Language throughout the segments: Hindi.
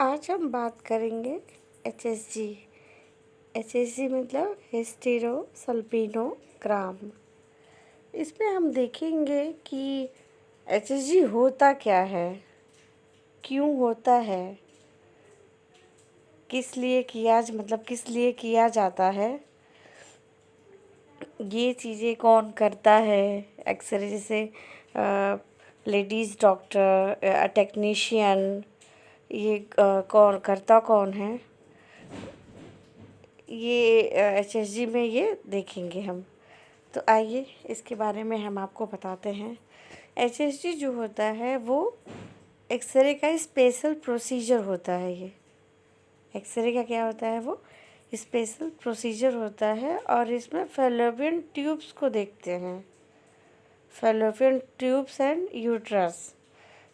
आज हम बात करेंगे HSG। HSG मतलब हिस्टेरो सल्पिनोग्राम। इसमें हम देखेंगे कि HSG होता क्या है, क्यों होता है, किस लिए किया जाता है, ये चीज़ें कौन करता है। एक्सरे जैसे लेडीज़ डॉक्टर, टेक्नीशियन, ये कौन है, ये HSG में ये देखेंगे हम। तो आइए इसके बारे में हम आपको बताते हैं। HSG जो होता है वो एक्सरे का स्पेशल प्रोसीजर होता है। ये एक्सरे का क्या होता है, वो स्पेशल प्रोसीजर होता है और इसमें फैलोपियन ट्यूब्स को देखते हैं। फैलोपियन ट्यूब्स एंड यूट्रस,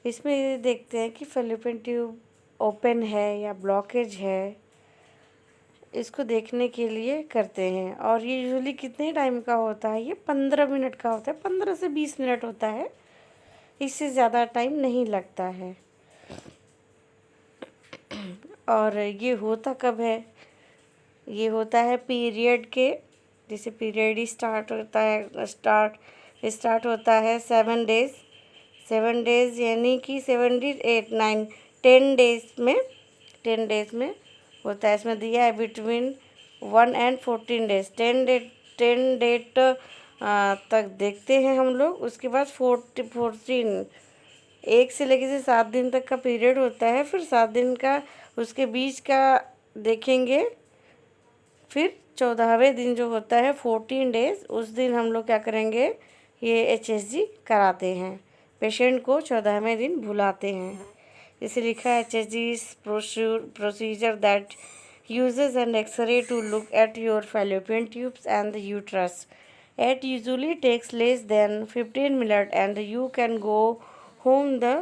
इसमें ये देखते हैं कि फैलोपियन ट्यूब ओपन है या ब्लॉकेज है, इसको देखने के लिए करते हैं। और ये यूजुअली कितने टाइम का होता है, ये 15 मिनट का होता है, 15 से 20 मिनट होता है, इससे ज़्यादा टाइम नहीं लगता है। और ये होता कब है, ये होता है पीरियड के, जैसे पीरियड ही स्टार्ट होता है 7 डेज़ यानी कि 7 डेज 8 9 10 डेज़ में होता है। इसमें दिया है बिटवीन 1 and 14 डेज। 10 डेट तक देखते हैं हम लोग। उसके बाद 14 1 से लेकर से 7 दिन तक का पीरियड होता है। फिर 7 दिन का उसके बीच का देखेंगे। फिर 14वें दिन जो होता है 14 डेज, उस दिन हम लोग क्या करेंगे, ये HSG कराते हैं। पेशेंट को 14वें दिन बुलाते हैं। इसे लिखा है HSG procedure that uses an X-ray to look at your fallopian tubes and the uterus. It usually takes less than 15 minutes and you can go home the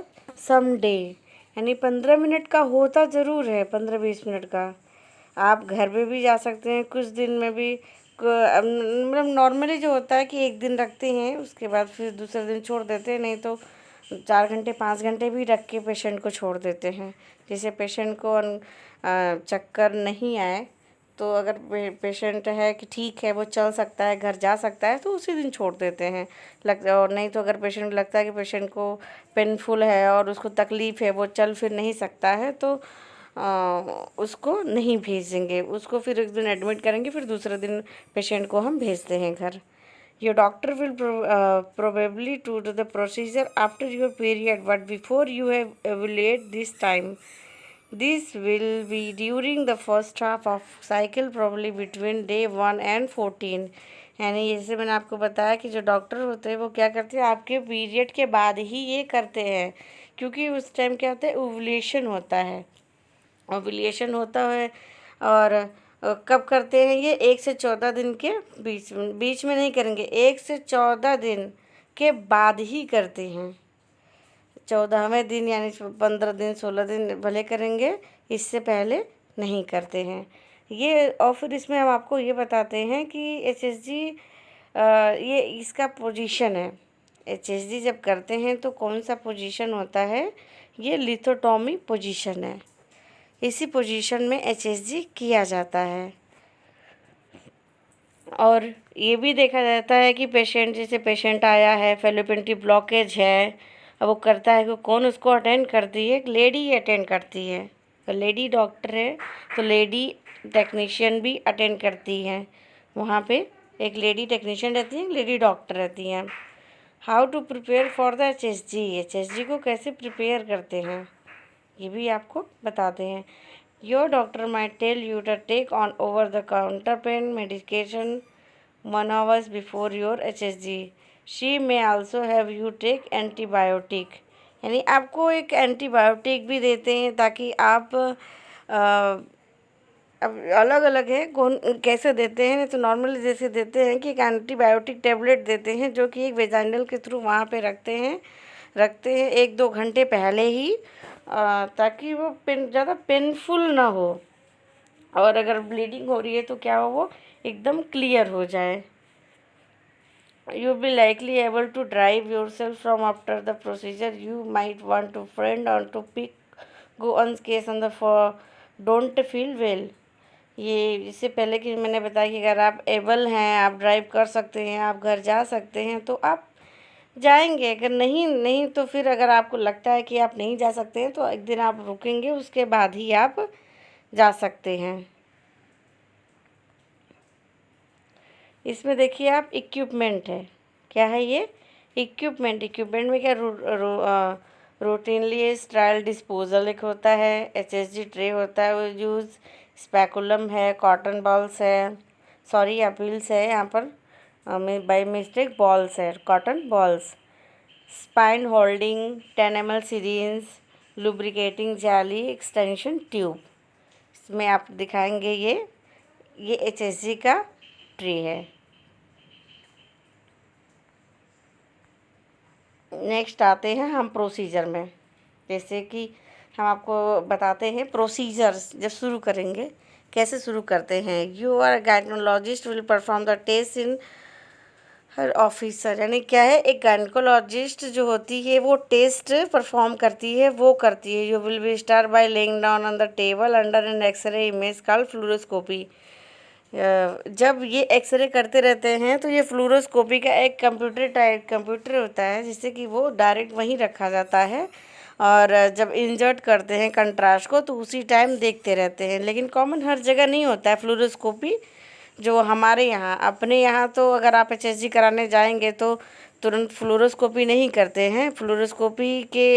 same day. यानी 15 मिनट का होता ज़रूर है, 15-20 मिनट का। आप घर पे भी जा सकते हैं, कुछ दिन में भी मतलब नॉर्मली जो होता है कि एक दिन रखते हैं, उसके बाद फिर दूसरे दिन छोड़ देते हैं, नहीं तो 4 घंटे 5 घंटे भी रख के पेशेंट को छोड़ देते हैं। जैसे पेशेंट को चक्कर नहीं आए, तो अगर पेशेंट है कि ठीक है वो चल सकता है, घर जा सकता है, तो उसी दिन छोड़ देते हैं। और नहीं तो अगर पेशेंट लगता है कि पेशेंट को पेनफुल है और उसको तकलीफ़ है, वो चल फिर नहीं सकता है, तो उसको नहीं भेजेंगे। उसको फिर एक दिन एडमिट करेंगे, फिर दूसरे दिन पेशेंट को हम भेजते हैं घर। Your doctor will probably do the procedure after your period, but before you have evaluate this time. This will be during the first half of cycle, probably between day 1 and 14. यानी जैसे मैंने आपको बताया कि जो डॉक्टर होते हैं वो क्या करते हैं, आपके पीरियड के बाद ही ये करते हैं, क्योंकि उस टाइम क्या होता है, ओव्यूलेशन होता है। ओव्यूलेशन होता है और कब करते हैं ये, 1 से 14 दिन के बीच में नहीं करेंगे, 1 से 14 दिन के बाद ही करते हैं। 14वें दिन यानी 15 दिन 16 दिन भले करेंगे, इससे पहले नहीं करते हैं ये। और फिर इसमें हम आपको ये बताते हैं कि HSG ये इसका पोजीशन है। HSG जब करते हैं तो कौन सा पोजीशन होता है, ये लिथोटॉमी पोजीशन है। इसी पोजीशन में HSG किया जाता है। और ये भी देखा जाता है कि पेशेंट, जैसे पेशेंट आया है, फैलोपियन ट्यूब ब्लॉकेज है, अब वो करता है कि कौन उसको अटेंड करती है, एक लेडी अटेंड करती है। तो लेडी डॉक्टर है तो लेडी टेक्नीशियन भी अटेंड करती है। वहाँ पे एक लेडी टेक्नीशियन रहती है, एक लेडी डॉक्टर रहती हैं। How to prepare for the HSG को कैसे प्रिपेयर करते हैं ये भी आपको बताते हैं। Your doctor might tell you to take on over the counter pain medication 1 hours before your HSG. She may also have you take antibiotic, यानी आपको एक एंटीबायोटिक भी देते हैं ताकि आप अब अलग अलग है कौन कैसे देते हैं। तो नॉर्मली जैसे देते हैं कि एक एंटीबायोटिक टेबलेट देते हैं, जो कि एक वेजाइनल के थ्रू वहाँ पे रखते हैं 1-2 घंटे पहले ही, ताकि वो ज़्यादा पेनफुल ना हो, और अगर ब्लीडिंग हो रही है तो क्या हो, वो एकदम क्लियर हो जाए। You will be likely able to drive yourself from after the procedure. You might want to friend or to pick go on case on the for don't feel well. ये इससे पहले कि मैंने बताया कि अगर आप एबल हैं, आप ड्राइव कर सकते हैं, आप घर जा सकते हैं तो आप जाएंगे। अगर नहीं नहीं तो फिर अगर आपको लगता है कि आप नहीं जा सकते हैं तो एक दिन आप रुकेंगे, उसके बाद ही आप जा सकते हैं। इसमें देखिए आप इक्विपमेंट है, क्या है ये इक्विपमेंट में क्या रूटीनली स्टाइल डिस्पोजल एक होता है, एचएसजी ट्रे होता है वो यूज़, स्पैकुलम है, कॉटन बॉल्स है, सॉरी अपील्स है यहाँ पर बाय मिस्टेक बॉल्स है, cotton balls, spine holding 10 ml syringe, lubricating jelly, extension tube. इसमें आप दिखाएंगे ये एचएसजी का ट्रे है। नेक्स्ट आते हैं हम प्रोसीजर में। जैसे कि हम आपको बताते हैं प्रोसीजर्स जब शुरू करेंगे कैसे शुरू करते हैं। Your gynaecologist will perform the test in her officer, यानी क्या है, एक गायनकोलॉजिस्ट जो होती है वो टेस्ट परफॉर्म करती है, वो करती है। You will be start by laying down on the table under an x ray image called fluoroscopy. जब ये एक्सरे करते रहते हैं तो ये फ्लूरोस्कोपी का एक कंप्यूटर होता है जिससे कि वो डायरेक्ट वहीं रखा जाता है, और जब इंजर्ट करते हैं कंट्रास्ट को तो उसी टाइम देखते रहते हैं। लेकिन कॉमन हर जगह नहीं होता है फ्लूरोस्कोपी। जो हमारे यहाँ अपने यहाँ तो अगर आप एचएसजी कराने जाएंगे तो तुरंत फ्लोरोस्कोपी नहीं करते हैं। फ्लोरोस्कोपी के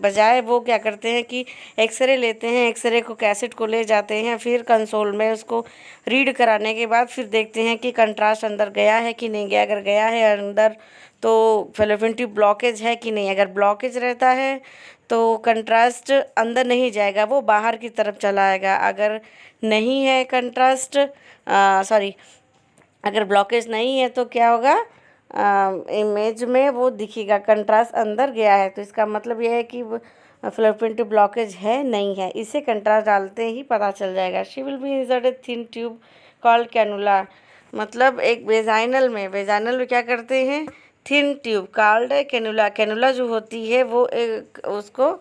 बजाय वो क्या करते हैं कि एक्सरे लेते हैं, एक्सरे को कैसेट को ले जाते हैं, फिर कंसोल में उसको रीड कराने के बाद फिर देखते हैं कि कंट्रास्ट अंदर गया है कि नहीं गया। अगर गया है अंदर तो फेलोपियन ट्यूब ब्लॉकेज है कि नहीं। अगर ब्लॉकेज रहता है तो कंट्रास्ट अंदर नहीं जाएगा, वो बाहर की तरफ चला आएगा। अगर नहीं है कंट्रास्ट अगर ब्लॉकेज नहीं है तो क्या होगा, इमेज में वो दिखेगा कंट्रास्ट अंदर गया है, तो इसका मतलब ये है कि फेलोपियन ट्यूब ब्लॉकेज है नहीं है। इसे कंट्रास्ट डालते ही पता चल जाएगा। She will be inserted thin tube called cannula, मतलब एक वेजाइनल में क्या करते हैं, thin tube called cannula. Cannula जो होती है वो उसको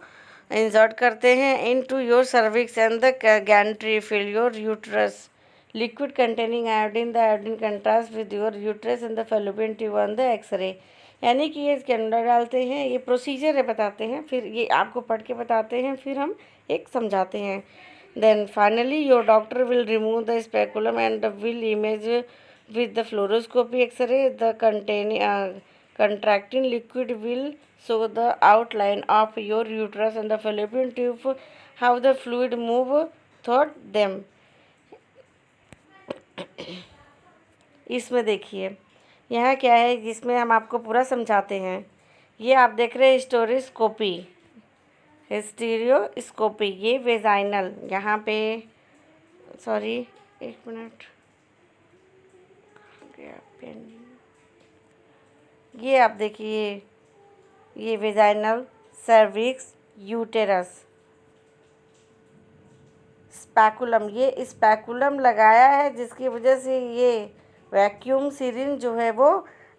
इंसर्ट करते हैं into your cervix and the gantry fill your uterus liquid containing iodine, the iodine contrast with your uterus and the fallopian tube on the X-ray. यानी कि ये कैनुला डालते हैं, ये प्रोसीजर है बताते हैं, फिर ये आपको पढ़ के बताते हैं, फिर हम एक समझाते हैं। Then finally your doctor will remove the speculum and will image with the fluoroscopy X-ray the contracting liquid will show the outline of your uterus and the fallopian tube, how the fluid move through them। इसमें देखिए यहाँ क्या है जिसमें हम आपको पूरा समझाते हैं। ये आप देख रहे हैं हिस्टीरियोस्कोपी, ये वेजाइनल, यहाँ पे सॉरी एक मिनट, ये आप देखिए ये वेजाइनल, सर्विक्स, यूटेरस, स्पैकुलम, ये स्पैकुलम लगाया है जिसकी वजह से ये वैक्यूम सिरिंज जो है वो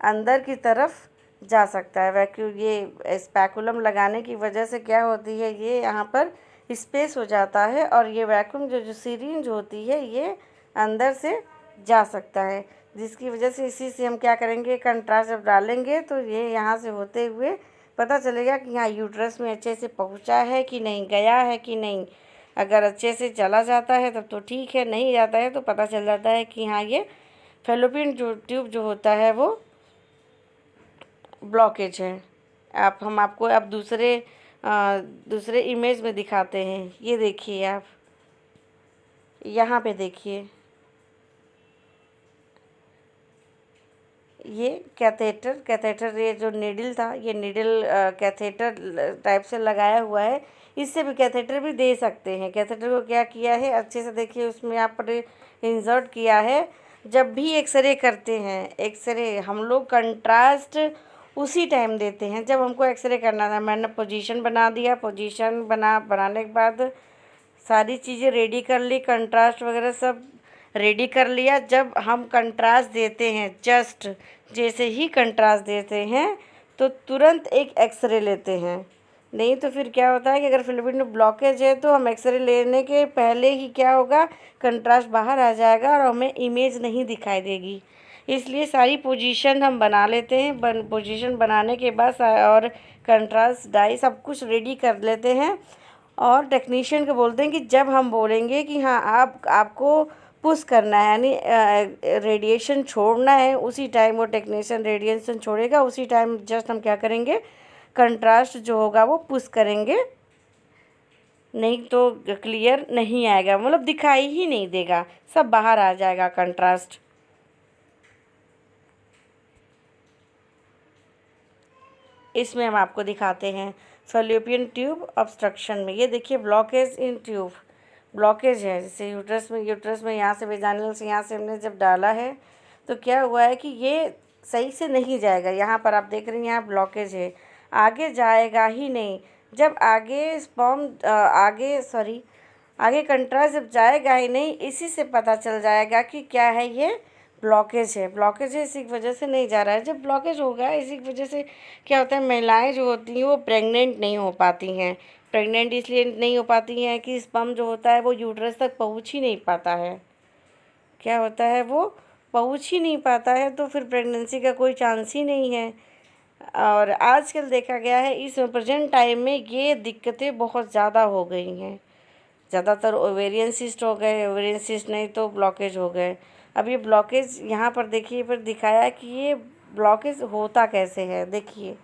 अंदर की तरफ जा सकता है। वैक्यूम ये स्पैकुलम लगाने की वजह से क्या होती है, ये यहाँ पर स्पेस हो जाता है और ये वैक्यूम जो सिरिंज होती है ये अंदर से जा सकता है, जिसकी वजह से इसी से हम क्या करेंगे, कंट्रास्ट जब डालेंगे तो ये यहाँ से होते हुए पता चलेगा कि यहाँ यूट्रस में अच्छे से पहुँचा है कि नहीं, गया है कि नहीं। अगर अच्छे से चला जाता है तब तो ठीक है, नहीं जाता है तो पता चल जाता है कि हाँ ये फेलोपियन ट्यूब जो होता है वो ब्लॉकेज है। हम आपको अब दूसरे इमेज में दिखाते हैं। ये देखिए आप यहाँ पे देखिए, ये कैथेटर ये जो नीडल था, ये नीडल कैथेटर टाइप से लगाया हुआ है। इससे भी कैथेटर भी दे सकते हैं। कैथेटर को क्या किया है अच्छे से देखिए, उसमें यहाँ पर इंसर्ट किया है। जब भी एक्सरे करते हैं, एक्सरे हम लोग कंट्रास्ट उसी टाइम देते हैं जब हमको एक्सरे करना था। मैंने पोजीशन बना दिया, पोजीशन बनाने के बाद सारी चीज़ें रेडी कर ली, कंट्रास्ट वगैरह सब रेडी कर लिया। जब हम कंट्रास्ट देते हैं, जैसे ही कंट्रास्ट देते हैं तो तुरंत एक एक्सरे लेते हैं। नहीं तो फिर क्या होता है कि अगर फिलिपिन में ब्लॉकेज है तो हम एक्सरे लेने के पहले ही क्या होगा, कंट्रास्ट बाहर आ जाएगा और हमें इमेज नहीं दिखाई देगी। इसलिए सारी पोजीशन हम बना लेते हैं, पोजीशन बनाने के बाद और कंट्रास्ट डाई सब कुछ रेडी कर लेते हैं और टेक्नीशियन को बोलते हैं कि जब हम बोलेंगे कि हाँ आपको पुश करना है यानी रेडिएशन छोड़ना है, उसी टाइम वो टेक्नीशियन रेडिएशन छोड़ेगा, उसी टाइम जस्ट हम क्या करेंगे, कंट्रास्ट जो होगा वो पुश करेंगे, नहीं तो क्लियर नहीं आएगा, मतलब दिखाई ही नहीं देगा, सब बाहर आ जाएगा कंट्रास्ट। इसमें हम आपको दिखाते हैं फैलोपियन ट्यूब ऑब्स्ट्रक्शन में। ये देखिए ब्लॉकेज इन ट्यूब, ब्लॉकेज है जैसे यूट्रस में यहाँ से वेजाइनल से यहाँ से हमने जब डाला है तो क्या हुआ है कि ये सही से नहीं जाएगा। यहाँ पर आप देख रहे हैं यहाँ ब्लॉकेज है, आगे जाएगा ही नहीं। जब आगे आगे कंट्रास्ट जब जाएगा ही नहीं, इसी से पता चल जाएगा कि क्या है, ये ब्लॉकेज है, इसी की वजह से नहीं जा रहा है। जब ब्लॉकेज होगा इसी की वजह से क्या होता है, महिलाएं जो होती हैं वो प्रेग्नेंट नहीं हो पाती हैं। प्रेग्नेंट इसलिए नहीं हो पाती हैं कि स्पर्म जो होता है वो यूट्रस तक पहुंच ही नहीं पाता है। क्या होता है, वो पहुंच ही नहीं पाता है, तो फिर प्रेगनेंसी का कोई चांस ही नहीं है। और आजकल देखा गया है इस प्रेजेंट टाइम में ये दिक्कतें बहुत ज़्यादा हो गई हैं। ज़्यादातर ओवेरियन सिस्ट हो गए, ओवेरियन सिस्ट नहीं तो ब्लॉकेज हो गए। अब ये ब्लॉकेज यहाँ पर देखिए, फिर दिखाया कि ये ब्लॉकेज होता कैसे है, देखिए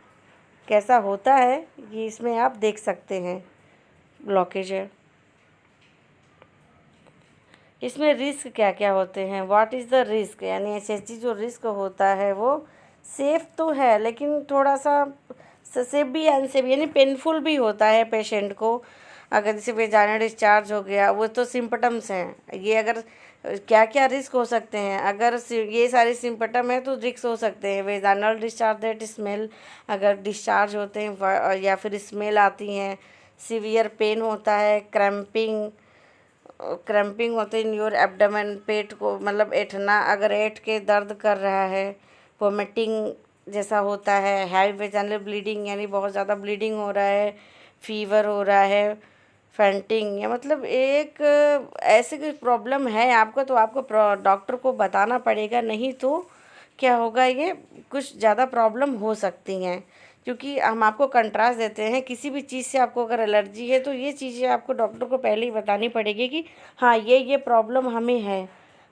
कैसा होता है, ये इसमें आप देख सकते हैं ब्लॉकेज है। इसमें रिस्क क्या क्या होते हैं, व्हाट इज़ द रिस्क, यानी एसएचजी जो रिस्क होता है वो सेफ़ तो है लेकिन थोड़ा सा सेफ भी अनसेफ यानी पेनफुल भी होता है पेशेंट को। अगर जैसे वेजाइनल डिस्चार्ज हो गया, वो तो सिम्पटम्स हैं। ये अगर क्या क्या रिस्क हो सकते हैं, अगर ये सारे सिम्पटम है तो रिस्क हो सकते हैं। वेजाइनल डिस्चार्ज दैट स्मेल, अगर डिस्चार्ज होते हैं या फिर स्मेल आती हैं, सीवियर पेन होता है, क्रैम्पिंग होते इन योर एब्डोमेन, पेट को मतलब ऐंठना, अगर ऐंठ के दर्द कर रहा है, वोमिटिंग जैसा होता है, हैवी वेजाइनल ब्लीडिंग यानी बहुत ज़्यादा ब्लीडिंग हो रहा है, फीवर हो रहा है, फेंटिंग, या मतलब एक ऐसे कोई प्रॉब्लम है आपको तो आपको डॉक्टर को बताना पड़ेगा, नहीं तो क्या होगा, ये कुछ ज़्यादा प्रॉब्लम हो सकती हैं। क्योंकि हम आपको कंट्रास्ट देते हैं, किसी भी चीज़ से आपको अगर एलर्जी है तो ये चीज़ें आपको डॉक्टर को पहले ही बतानी पड़ेगी कि हाँ ये प्रॉब्लम हमें है,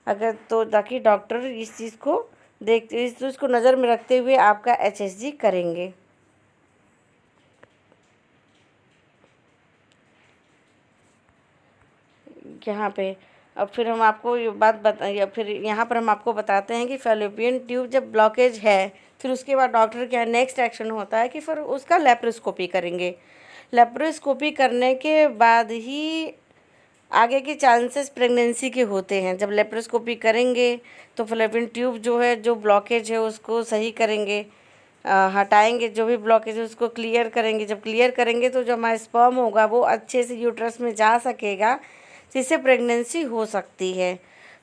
अगर तो ताकि डॉक्टर इस चीज़ को इस चीज़ को नज़र में रखते हुए आपका एचएसजी करेंगे। यहाँ पे अब फिर हम आपको ये बात फिर यहाँ पर हम आपको बताते हैं कि फैलोपियन ट्यूब जब ब्लॉकेज है फिर उसके बाद डॉक्टर क्या नेक्स्ट एक्शन होता है कि फिर उसका लेप्रोस्कोपी करेंगे। लेप्रोस्कोपी करने के बाद ही आगे के चांसेस प्रेगनेंसी के होते हैं। जब लेप्रोस्कोपी करेंगे तो फैलोपियन ट्यूब जो है, जो ब्लॉकेज है उसको सही करेंगे, हटाएंगे, जो भी ब्लॉकेज है उसको क्लियर करेंगे। जब क्लियर करेंगे तो जो हमारा स्पर्म होगा वो अच्छे से यूट्रस में जा सकेगा, जिससे प्रेगनेंसी हो सकती है,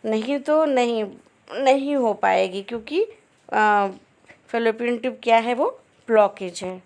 नहीं तो नहीं हो पाएगी, क्योंकि फैलोपियन ट्यूब क्या है, वो ब्लॉकेज है।